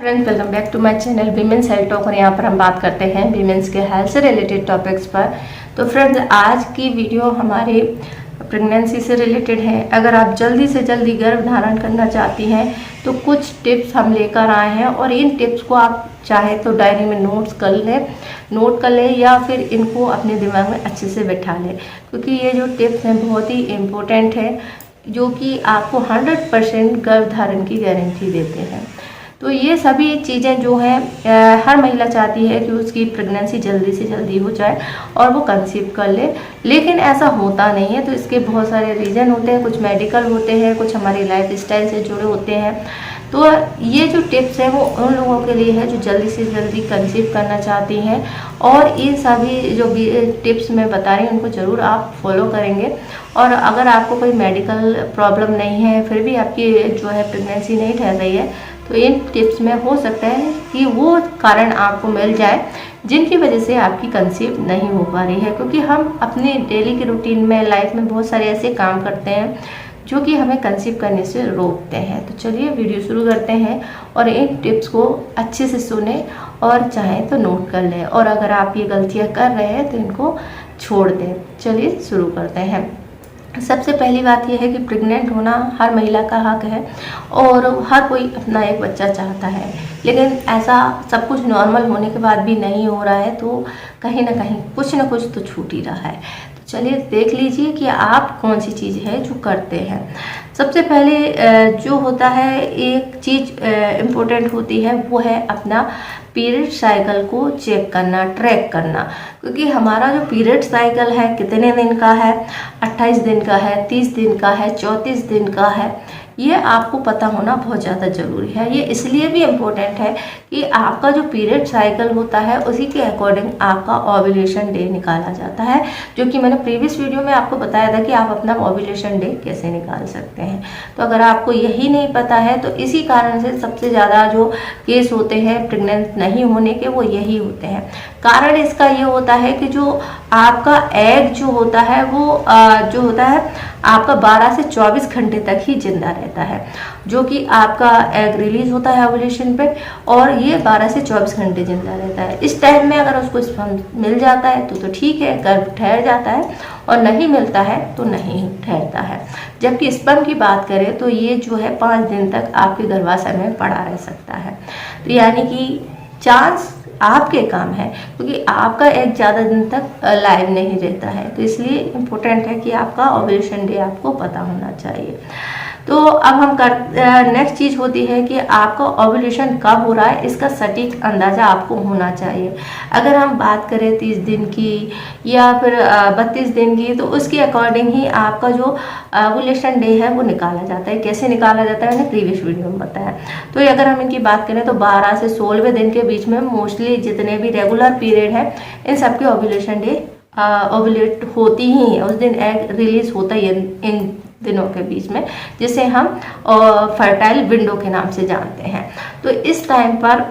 Friends, welcome back to my channel women's health talk. और यहाँ पर हम बात करते हैं वीमेंस के हेल्थ से रिलेटेड टॉपिक्स पर। तो फ्रेंड्स, आज की वीडियो हमारी प्रेगनेंसी से रिलेटेड है। अगर आप जल्दी से जल्दी गर्भ धारण करना चाहती हैं तो कुछ टिप्स हम लेकर आए हैं, और इन टिप्स को आप चाहे तो डायरी में नोट कर लें या फिर इनको अपने दिमाग में अच्छे से बैठा लें, क्योंकि ये जो टिप्स हैं बहुत ही इम्पोर्टेंट है, जो कि आपको 100% गर्भ धारण की गारंटी देते हैं। तो ये सभी चीज़ें जो हैं हर महिला चाहती है कि उसकी प्रेगनेंसी जल्दी से जल्दी हो जाए और वो कंसीव कर ले, लेकिन ऐसा होता नहीं है। तो इसके बहुत सारे रीज़न होते हैं, कुछ मेडिकल होते हैं, कुछ हमारी लाइफ स्टाइल से जुड़े होते हैं। तो ये जो टिप्स हैं वो उन लोगों के लिए है जो जल्दी से जल्दी कंसीव करना चाहती हैं, और ये सभी जो भी टिप्स मैं बता रही हूँ उनको ज़रूर आप फॉलो करेंगे। और अगर आपको कोई मेडिकल प्रॉब्लम नहीं है, फिर भी आपकी जो है प्रेगनेंसी नहीं ठहर रही है, तो इन टिप्स में हो सकता है कि वो कारण आपको मिल जाए जिनकी वजह से आपकी कंसीव नहीं हो पा रही है। क्योंकि हम अपनी डेली की रूटीन में, लाइफ में बहुत सारे ऐसे काम करते हैं जो कि हमें कंसीव करने से रोकते हैं। तो चलिए वीडियो शुरू करते हैं और इन टिप्स को अच्छे से सुने और चाहें तो नोट कर लें, और अगर आप ये गलतियाँ कर रहे हैं तो इनको छोड़ दें। चलिए शुरू करते हैं। सबसे पहली बात यह है कि प्रेग्नेंट होना हर महिला का हक है, और हर कोई अपना एक बच्चा चाहता है, लेकिन ऐसा सब कुछ नॉर्मल होने के बाद भी नहीं हो रहा है, तो कहीं ना कहीं कुछ ना कुछ तो छूट ही रहा है। तो चलिए देख लीजिए कि आप कौन सी चीज़ है जो करते हैं। सबसे पहले जो होता है, एक चीज़ इम्पोर्टेंट होती है, वो है अपना पीरियड साइकिल को चेक करना, ट्रैक करना। क्योंकि हमारा जो पीरियड साइकिल है कितने दिन का है, 28 दिन का है, 30 दिन का है, 34 दिन का है, ये आपको पता होना बहुत ज़्यादा ज़रूरी है। ये इसलिए भी इम्पोर्टेंट है कि आपका जो पीरियड साइकिल होता है उसी के अकॉर्डिंग आपका ओव्यूलेशन डे निकाला जाता है, जो कि मैंने प्रीवियस वीडियो में आपको बताया था कि आप अपना ओव्यूलेशन डे कैसे निकाल सकते हैं। तो अगर आपको यही नहीं पता है तो इसी कारण से सबसे ज़्यादा जो केस होते हैं प्रेग्नेंट नहीं होने के, वो यही होते हैं। कारण इसका ये होता है कि जो आपका एग जो होता है वो जो होता है आपका 12 से 24 घंटे तक ही जिंदा रहता है, जो कि आपका एग रिलीज होता है ओव्यूलेशन पे, और ये 12 से 24 घंटे जिंदा रहता है। इस टाइम में अगर उसको स्पर्म मिल जाता है तो ठीक है, गर्भ ठहर जाता है, और नहीं मिलता है तो नहीं ठहरता है। जबकि स्पर्म की बात करें तो ये जो है 5 दिन तक आपके गर्भाशय में पड़ा रह सकता है। तो यानी कि चांस आपके काम है, क्योंकि आपका एग ज़्यादा दिन तक लाइव नहीं रहता है। तो इसलिए इम्पोर्टेंट है कि आपका ओव्यूलेशन डे आपको पता होना चाहिए। तो अब हम नेक्स्ट चीज़ होती है कि आपका ओव्यूलेशन कब हो रहा है, इसका सटीक अंदाज़ा आपको होना चाहिए। अगर हम बात करें 30 दिन की या फिर 32 दिन की, तो उसके अकॉर्डिंग ही आपका जो ओव्यूलेशन डे है वो निकाला जाता है। कैसे निकाला जाता है मैंने प्रीवियस वीडियो में बताया। तो अगर हम इनकी बात करें तो 12 से 16वें दिन के बीच में मोस्टली जितने भी रेगुलर पीरियड है इन सबके ओव्यूलेशन डे ओव्यूलेट होती ही है। उस दिन एग रिलीज होता ही इन दिनों के बीच में, जिसे हम फर्टाइल विंडो के नाम से जानते हैं। तो इस टाइम पर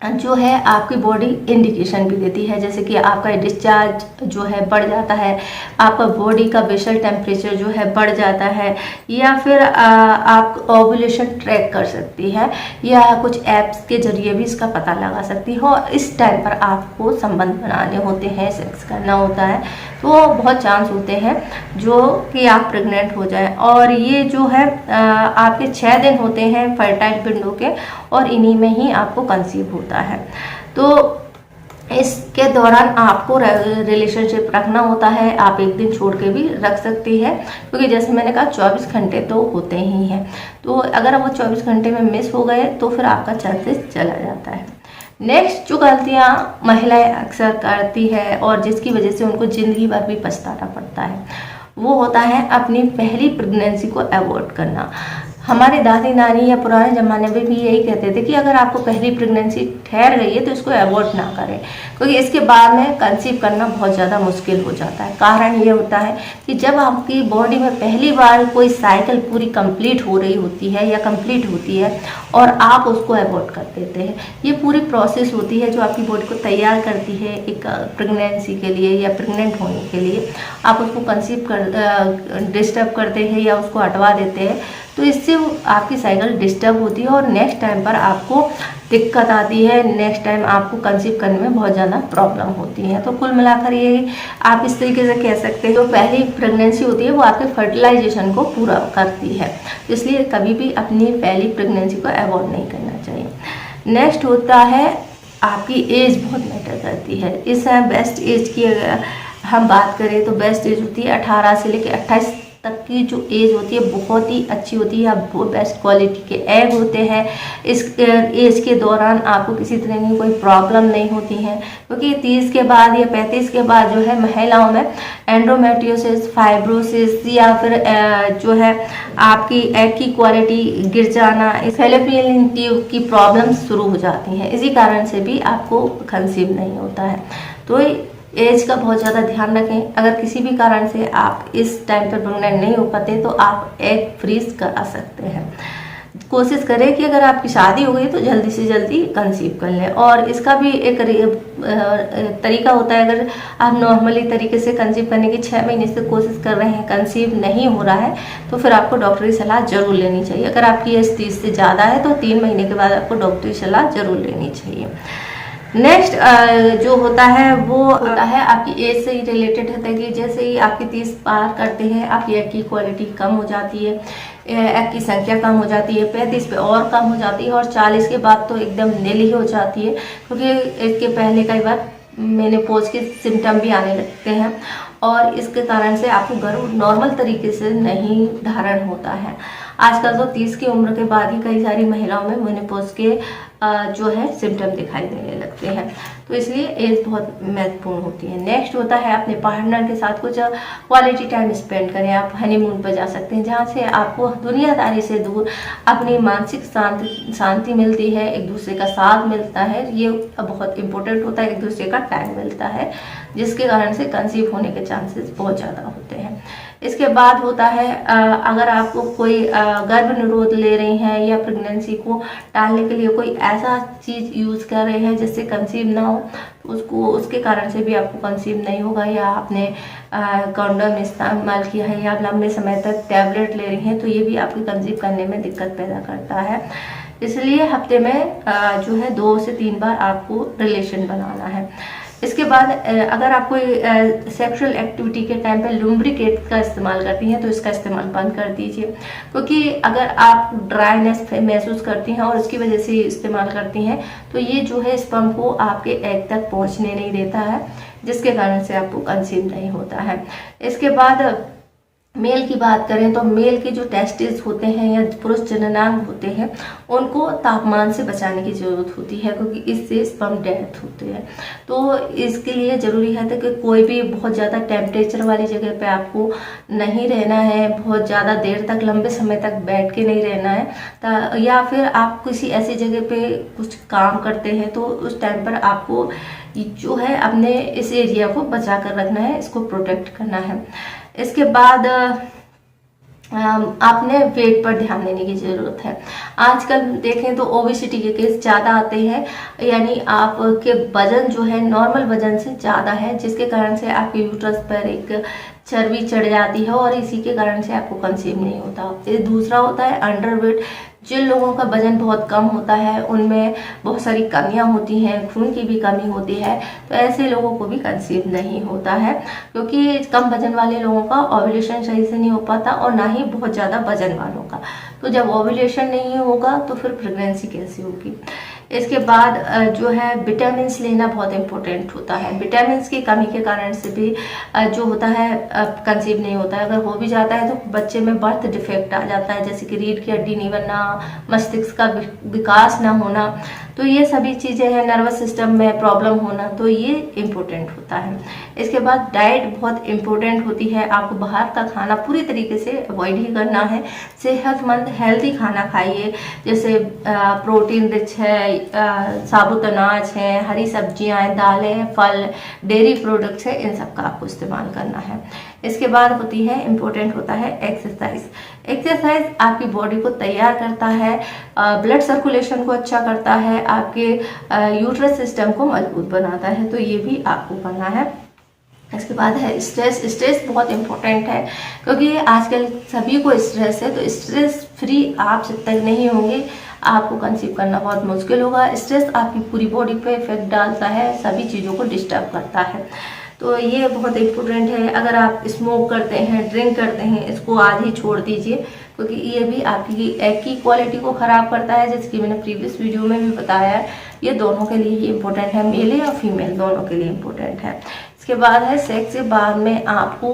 जो है आपकी बॉडी इंडिकेशन भी देती है, जैसे कि आपका डिस्चार्ज जो है बढ़ जाता है, आपका बॉडी का बेसल टेम्परेचर जो है बढ़ जाता है, या फिर आप ओव्यूलेशन ट्रैक कर सकती है, या कुछ ऐप्स के जरिए भी इसका पता लगा सकती हो। इस टाइम पर आपको संबंध बनाने होते हैं, सेक्स करना होता है, तो बहुत चांस होते हैं जो कि आप प्रेग्नेंट हो जाए। और ये जो है आपके 6 दिन होते हैं फर्टाइल विंडो के, और इन्हीं में ही आपको कंसीव होता है। तो इसके दौरान आपको रिलेशनशिप रखना होता है। आप एक दिन छोड़ के भी रख सकती है, क्योंकि जैसे मैंने कहा 24 घंटे तो होते ही हैं। तो अगर वो 24 घंटे में मिस हो गए तो फिर आपका चांसेस चला जाता है। नेक्स्ट जो गलतियाँ महिलाएं अक्सर करती है और जिसकी वजह से उनको ज़िंदगी भर भी पछताना पड़ता है, वो होता है अपनी पहली प्रेगनेंसी को अवॉइड करना। हमारे दादी नानी या पुराने ज़माने में भी यही कहते थे कि अगर आपको पहली प्रेगनेंसी ठहर गई है तो इसको अवॉइड ना करें, क्योंकि इसके बाद में कंसीव करना बहुत ज़्यादा मुश्किल हो जाता है। कारण ये होता है कि जब आपकी बॉडी में पहली बार कोई साइकिल पूरी कंप्लीट हो रही होती है या कंप्लीट होती है और आप उसको अवॉइड कर देते हैं, ये पूरी प्रोसेस होती है जो आपकी बॉडी को तैयार करती है एक प्रेगनेंसी के लिए या प्रेग्नेंट होने के लिए। आप उसको कंसीव कर डिस्टर्ब करते हैं या उसको हटवा देते हैं, तो इससे आपकी साइकिल डिस्टर्ब होती है और नेक्स्ट टाइम पर आपको दिक्कत आती है, नेक्स्ट टाइम आपको कंसीव करने में बहुत ज़्यादा प्रॉब्लम होती है। तो कुल मिलाकर ये आप इस तरीके से कह सकते हैं, जो पहली प्रेगनेंसी होती है वो आपके फर्टिलाइजेशन को पूरा करती है, इसलिए कभी भी अपनी पहली प्रेगनेंसी को अवॉइड नहीं करना चाहिए। नेक्स्ट होता है आपकी एज बहुत मैटर करती है। इस बेस्ट एज की अगर हम बात करें तो बेस्ट एज होती है 18 से लेकर 28 तक की जो एज होती है बहुत ही अच्छी होती है। वो बेस्ट क्वालिटी के एग होते हैं। इस एज के दौरान आपको किसी तरह की कोई प्रॉब्लम नहीं होती है, क्योंकि 30 के बाद या 35 के बाद जो है महिलाओं में एंडोमेट्रियोसिस, फाइब्रोसिस या फिर जो है आपकी एग की क्वालिटी गिर जाना, फैलोपियन ट्यूब की प्रॉब्लम शुरू हो जाती हैं। इसी कारण से भी आपको कंसीव नहीं होता है। तो एज का बहुत ज़्यादा ध्यान रखें। अगर किसी भी कारण से आप इस टाइम पर प्रेग्नेंट नहीं हो पाते तो आप एग फ्रीज करा सकते हैं। कोशिश करें कि अगर आपकी शादी हो गई तो जल्दी से जल्दी कंसीव कर लें। और इसका भी एक तरीका होता है, अगर आप नॉर्मली तरीके से कंसीव करने की 6 महीने से कोशिश कर रहे हैं, कंसीव नहीं हो रहा है, तो फिर आपको डॉक्टरी सलाह जरूर लेनी चाहिए। अगर आपकी एज 30 से ज़्यादा है तो 3 महीने के बाद आपको डॉक्टरी सलाह जरूर लेनी चाहिए। नेक्स्ट जो होता है वो होता है आपकी एज से ही रिलेटेड होता है कि जैसे ही आपकी 30 पार करते हैं आपकी एग की क्वालिटी कम हो जाती है, एग की संख्या कम हो जाती है, 35 पे और कम हो जाती है और 40 के बाद तो एकदम नील ही हो जाती है, क्योंकि इसके पहले कई बार मेनोपॉज के सिम्टम भी आने लगते हैं और इसके कारण से आपको गर्भ नॉर्मल तरीके से नहीं धारण होता है। आजकल तो 30 की उम्र के बाद ही कई सारी महिलाओं में मेनोपॉज के जो है सिम्टम दिखाई देने लगते हैं, तो इसलिए एज बहुत महत्वपूर्ण होती है। नेक्स्ट होता है अपने पार्टनर के साथ कुछ क्वालिटी टाइम स्पेंड करें। आप हनीमून पर जा सकते हैं, जहाँ से आपको दुनियादारी से दूर अपनी मानसिक शांति मिलती है, एक दूसरे का साथ मिलता है। ये बहुत इंपॉर्टेंट होता है, एक दूसरे का टाइम मिलता है, जिसके कारण से कंसीव होने के चांसेस बहुत ज़्यादा होते हैं। इसके बाद होता है अगर आपको कोई गर्भ निरोध ले रही हैं या प्रेगनेंसी को टालने के लिए कोई ऐसा चीज़ यूज़ कर रहे हैं जिससे कंसीव ना हो, तो उसके कारण से भी आपको कंसीव नहीं होगा। या आपने कॉन्डोम इस्तेमाल किया है या लंबे समय तक टैबलेट ले रही हैं, तो ये भी आपकी कंसीव करने में दिक्कत पैदा करता है। इसलिए हफ्ते में जो है 2 से 3 बार आपको रिलेशन बनाना है। इसके बाद अगर आप कोई सेक्सुअल एक्टिविटी के टाइम पे लुब्रिकेट का इस्तेमाल करती हैं तो इसका इस्तेमाल बंद कर दीजिए, क्योंकि अगर आप ड्राइनेस महसूस करती हैं और उसकी वजह से इस्तेमाल करती हैं तो ये जो है स्पर्म को आपके एग तक पहुंचने नहीं देता है, जिसके कारण से आपको कंसीव नहीं होता है। इसके बाद मेल की बात करें तो मेल के जो टेस्टिस होते हैं या पुरुष जननांग होते हैं उनको तापमान से बचाने की ज़रूरत होती है, क्योंकि इससे स्पर्म डेथ होते हैं। तो इसके लिए ज़रूरी है कि कोई भी बहुत ज़्यादा टेम्परेचर वाली जगह पे आपको नहीं रहना है, बहुत ज़्यादा देर तक लंबे समय तक बैठ के नहीं रहना है, या फिर आप किसी ऐसी जगह पे कुछ काम करते हैं तो उस टाइम पर आपको जो है अपने इस एरिया को बचा कर रखना है, इसको प्रोटेक्ट करना है। इसके बाद आपने वेट पर ध्यान देने की ज़रूरत है। आजकल देखें तो ओबेसिटी के केस ज़्यादा आते हैं, यानी आपके वजन जो है नॉर्मल वजन से ज़्यादा है, जिसके कारण से आपके यूट्रस पर एक चर्बी चढ़ जाती है और इसी के कारण से आपको कंसीव नहीं होता। दूसरा होता है अंडरवेट। जिन लोगों का वजन बहुत कम होता है उनमें बहुत सारी कमियां होती हैं, खून की भी कमी होती है, तो ऐसे लोगों को भी कंसीव नहीं होता है, क्योंकि कम वजन वाले लोगों का ओव्यूलेशन सही से नहीं हो पाता और ना ही बहुत ज़्यादा वजन वालों का। तो जब ओव्यूलेशन नहीं होगा तो फिर प्रेगनेंसी कैसे होगी। इसके बाद जो है विटामिन लेना बहुत इम्पोर्टेंट होता है। विटामिन की कमी के कारण से भी जो होता है कंसीव नहीं होता है। अगर हो भी जाता है तो बच्चे में बर्थ डिफेक्ट आ जाता है, जैसे कि रीढ़ की हड्डी नहीं बनना, मस्तिष्क का विकास ना होना, तो ये सभी चीज़ें हैं, नर्वस सिस्टम में प्रॉब्लम होना, तो ये इम्पोर्टेंट होता है। इसके बाद डाइट बहुत इम्पोर्टेंट होती है। आपको बाहर का खाना पूरी तरीके से अवॉइड ही करना है। सेहतमंद हेल्दी खाना खाइए, जैसे प्रोटीन रिच है, साबुत अनाज है, हरी सब्जियां हैं, दालें, फल, डेयरी प्रोडक्ट्स है, इन सब का आपको इस्तेमाल करना है। इसके बाद होती है इम्पोर्टेंट होता है एक्सरसाइज। एक्सरसाइज आपकी बॉडी को तैयार करता है, ब्लड सर्कुलेशन को अच्छा करता है, आपके यूट्रस सिस्टम को मजबूत बनाता है, तो ये भी आपको करना है। इसके बाद है स्ट्रेस। स्ट्रेस बहुत इम्पोर्टेंट है क्योंकि आजकल सभी को स्ट्रेस है, तो स्ट्रेस फ्री आप जब तक नहीं होंगे आपको कंसीव करना बहुत मुश्किल होगा। स्ट्रेस आपकी पूरी बॉडी पे इफेक्ट डालता है, सभी चीज़ों को डिस्टर्ब करता है, तो ये बहुत इम्पोर्टेंट है। अगर आप स्मोक करते हैं, ड्रिंक करते हैं, इसको आज ही छोड़ दीजिए क्योंकि ये भी आपकी एग की क्वालिटी को ख़राब करता है, जैसे कि मैंने प्रीवियस वीडियो में भी बताया है। ये दोनों के लिए ही इम्पोर्टेंट है, मेल या फीमेल दोनों के लिए इम्पोर्टेंट है। इसके बाद है सेक्स के बाद में आपको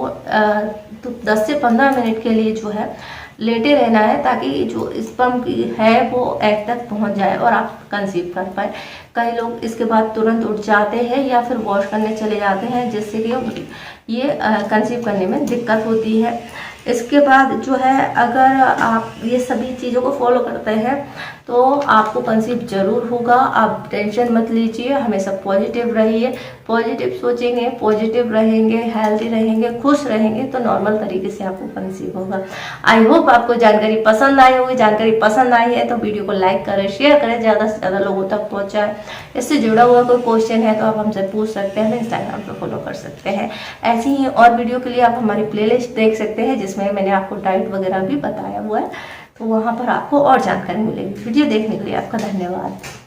तो 10 से 15 मिनट के लिए जो है लेटे रहना है, ताकि जो स्पर्म की है वो एग तक पहुंच जाए और आप कंसीव कर पाए। कई लोग इसके बाद तुरंत उठ जाते हैं या फिर वॉश करने चले जाते हैं, जिससे कि ये कंसीव करने में दिक्कत होती है। इसके बाद जो है अगर आप ये सभी चीज़ों को फॉलो करते हैं तो आपको कंसीव जरूर होगा। आप टेंशन मत लीजिए, हमेशा पॉजिटिव रहिए, पॉजिटिव सोचेंगे, पॉजिटिव रहेंगे, हेल्दी रहेंगे, खुश रहेंगे तो नॉर्मल तरीके से आपको कंसीव होगा। आई होप आपको जानकारी पसंद आई होगी। जानकारी पसंद आई है तो वीडियो को लाइक करें, शेयर करें, ज़्यादा से ज़्यादा लोगों तक पहुँचाएं। इससे जुड़ा हुआ कोई क्वेश्चन है तो आप हमसे पूछ सकते हैं, हमें इंस्टाग्राम पर फॉलो कर सकते हैं। ऐसी ही और वीडियो के लिए आप हमारी प्लेलिस्ट देख सकते हैं, जिसमें मैंने आपको डाइट वगैरह भी बताया हुआ है, तो वहाँ पर आपको और जानकारी मिलेगी। वीडियो देखने के लिए आपका धन्यवाद।